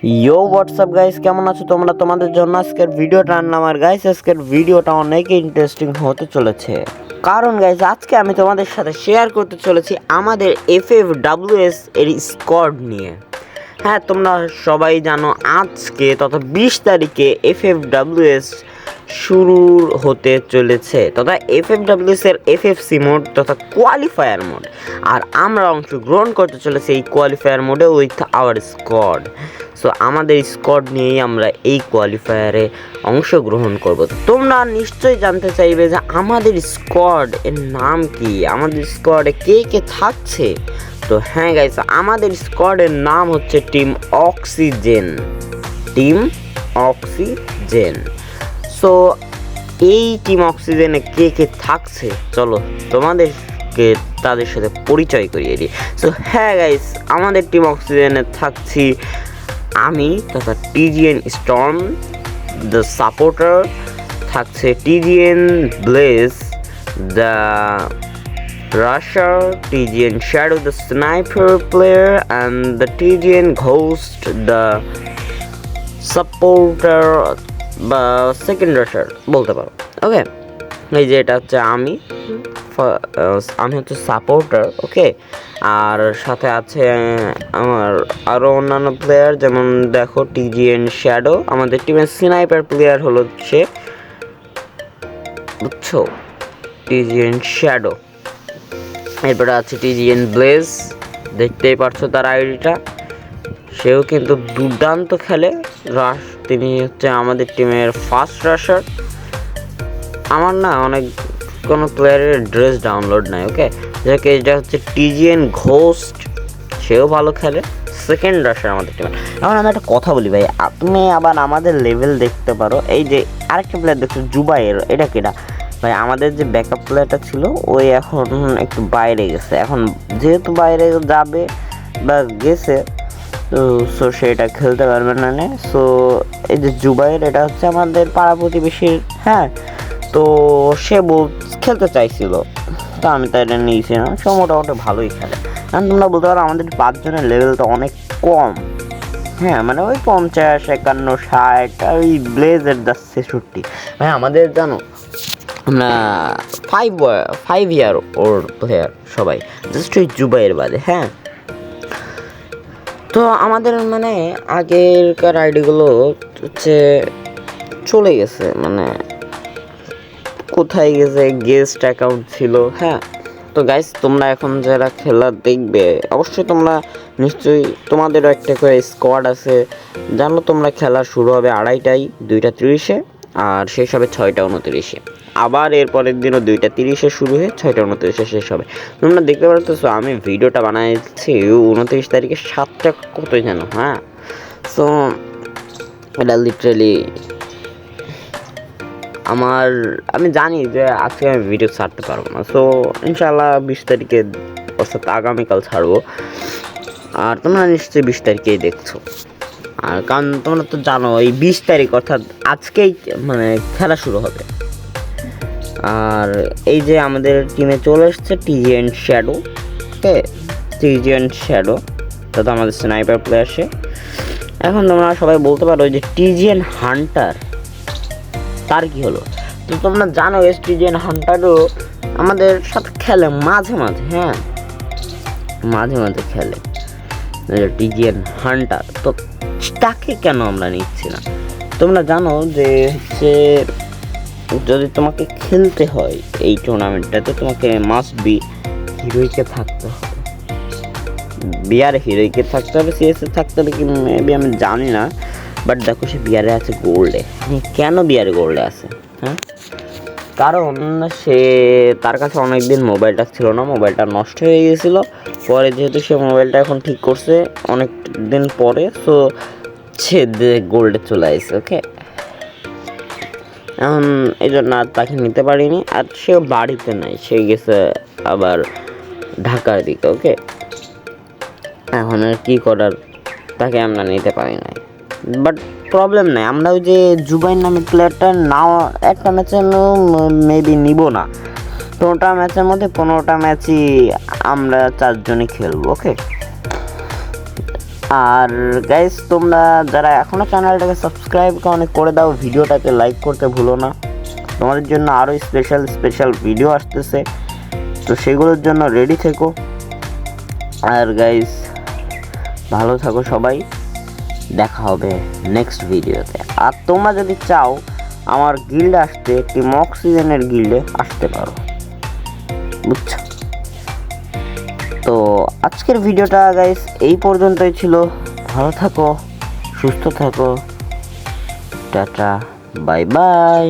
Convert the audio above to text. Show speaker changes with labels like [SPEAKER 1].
[SPEAKER 1] WhatsApp guys, কেমন আছো তোমরা? তোমাদের জন্য আজকের ভিডিওটা আনলাম। আর গাইস, আজকের ভিডিওটা অনেক ইন্টারেস্টিং হতে চলেছে, কারণ গাইস আজকে আমি তোমাদের সাথে শেয়ার করতে চলেছি আমাদের FFWS এর স্কোয়াড নিয়ে। হ্যাঁ, তোমরা সবাই জানো আজকে তথা 20 তারিখে FFWS শুরু হতে চলেছে, তথা FFWS এর FFC মোড তথা কোয়ালিফায়ার মোড। আর আমরা অংশগ্রহণ করতে চলেছি এই কোয়ালিফায়ার মোডে উইথ আওয়ার স্কোয়াড। সো আমাদের স্কোয়াড নিয়েই আমরা এই কোয়ালিফায়ারে অংশগ্রহণ করব। তোমরা নিশ্চয়ই জানতে চাইবে যে আমাদের স্কোয়াড এর নাম কি, আমাদের স্কোয়াডে কে কে থাকছে। তো হ্যাঁ গাইস, আমাদের স্কোয়াডের নাম হচ্ছে টিম অক্সিজেন। সো এই টিম অক্সিজেনে কে কে থাকছে চলো তোমাদেরকে তাদের সাথে পরিচয় করিয়ে দিই। সো হ্যাঁ গাইস, আমাদের টিম অক্সিজেনে থাকছি আমি তথা TGN স্টর্ম দ্য সাপোর্টার, থাকছে TGN bless the rusher, TGN shadow the sniper player and the TGN ghost the supporter বা সেকেন্ড রাশার বলতে পারো। ওকে, এই যে এটা হচ্ছে আমি হচ্ছে সাপোর্টার। ওকে, আর সাথে আছে আমার আরও অন্যান্য প্লেয়ার, যেমন দেখো TGN শ্যাডো, আমাদের টিমের স্নাইপার প্লেয়ার হলো সে, বুঝছো, TGN শ্যাডো। এরপরে আছে TGN ব্লেজ, দেখতেই পারছো তার আইডিটা, সেও কিন্তু দুর্দান্ত খেলে। তিনি হচ্ছে আমাদের টিমের ফার্স্ট রাশার। আমার না অনেক কোনো প্লেয়ারের ড্রেস ডাউনলোড নাই। ওকে, যাকে এটা হচ্ছে TGN ঘোস্ট, সেও ভালো খেলে, সেকেন্ড রাশার আমাদের টিমে। এখন আমি একটা কথা বলি ভাই, তুমি আবার আমাদের লেভেল দেখতে পারো। এই যে আরেকটা প্লেয়ার দেখছো জুবাইর, এটা কেটা ভাই? আমাদের যে ব্যাকআপ প্লেয়ারটা ছিল ওই এখন একটু বাইরে গেছে। এখন যেহেতু বাইরে যাবে বা গেছে, তো সো সেটা খেলতে পারবে না। সো এই যে জুবাইর, এটা হচ্ছে আমাদের পাড়া প্রতিবেশীর। হ্যাঁ, তো সে খেলতে চাইছিল, তো আমি তাই এটা নিয়েছি না। সে মোটামুটি ভালোই খেলে। কারণ তোমরা বলতে পারো আমাদের 5 জনের লেভেলটা অনেক কম। হ্যাঁ, মানে ওই 50, 51, 60, আর ওই ব্লেজের 63। ভাই আমাদের জানো আমরা 5 ইয়ার ওর প্লেয়ার সবাই, জাস্ট ওই জুবাইয়ের বাদে। হ্যাঁ, তো আমাদের মানে আগেরকার আইডিগুলো হচ্ছে চলে গেছে, মানে কোথায় গেছে, গেস্ট অ্যাকাউন্ট ছিল। হ্যাঁ, তো গাইস তোমরা এখন যারা খেলা দেখবে, অবশ্যই তোমরা নিশ্চয়ই তোমাদেরও একটা করে স্কোয়াড আছে। জানো তোমরা খেলা শুরু হবে 2:30টায়, 2:30-এ, আর শেষ হবে 6:29-এ। আবার এরপরের দিনও 2:30-এ শুরু হয়ে 6:29-এ শেষ হবে। তোমরা দেখতে পারতেছো আমি ভিডিওটা বানাইছি 29 তারিখে 7টা কত জানো। হ্যাঁ, সো এটা লিটারালি আমি জানি যে আজকে আমি ভিডিও ছাড়তে পারবো না। সো ইনশাল্লাহ 20 তারিখে, অর্থাৎ আগামীকাল ছাড়বো। আর তোমরা নিশ্চয়ই 20 তারিখেই দেখছো। আর কারণ তোমরা তো জানো এই 20 তারিখ অর্থাৎ আজকেই মানে খেলা শুরু হবে। আর এই যে আমাদের টিমে চলে এসছে TGN শ্যাডো। ওকে, TGN শ্যাডো তথা আমাদের স্নাইপার প্লেয়ার সে। এখন তোমরা সবাই বলতে পারো যে TGN হান্টার, তার কি হলো? তো তোমরা জানো TGN হান্টারও আমাদের সাথে খেলে মাঝে মাঝে। হ্যাঁ, মাঝে মাঝে খেলে TGN হান্টার। তো তাকে কেন আমরা নিচ্ছি না? তোমরা জানো যে হচ্ছে যদি তোমাকে খেলতে হয় এই টুর্নামেন্টটাতে, তোমাকে মাস্ট বি হিরোইকে থাকতে হবে, বিয়ারে হিরোইকে থাকতে হবে, CS থাকতে হবে কি মেবি আমি জানি না। বাট দেখো সে বিয়ারে আছে গোল্ডে। কেন বিয়ারে গোল্ডে আছে? হ্যাঁ, কারণ সে তার কাছে অনেক দিন মোবাইলটা ছিল না, মোবাইলটা নষ্ট হয়ে গিয়েছিল। পরে যেহেতু সে মোবাইলটা এখন ঠিক করছে অনেক দিন পরে, সো সে গোল্ডে চলে আসছে। ওকে, এখন এই জন্য আর তাকে নিতে পারিনি। আর সেও বাড়িতে নাই, সে গেছে আবার ঢাকার দিকে। ওকে, এখন আর কী করার, তাকে আমরা নিতে পারি নাই। বাট প্রবলেম নাই, আমরা ওই যে জুবাইর নামের প্লেয়ারটা নাও একটা ম্যাচে মেবি নিব না। 15টা ম্যাচের মধ্যে 15টা ম্যাচই আমরা 4 জনই খেলবো। ওকে, আর গাইস তোমরা যারা এখনও চ্যানেলটাকে সাবস্ক্রাইব করে দাও, ভিডিওটাকে লাইক করতে ভুলো না। তোমাদের জন্য আরও স্পেশাল ভিডিও আসতেছে, তো সেগুলোর জন্য রেডি থেকো। আর গাইস ভালো থাকো সবাই, দেখা হবে নেক্সট ভিডিওতে। আর তোমরা যদি চাও আমার গিল্ডে আসতে, টিম অক্সিজেনের গিল্ডে আসতে পারো, বুঝছো? তো আজকের ভিডিওটা গাইস এই পর্যন্তই ছিল। ভালো থাকো, সুস্থ থাকো, টাটা, বাই বাই।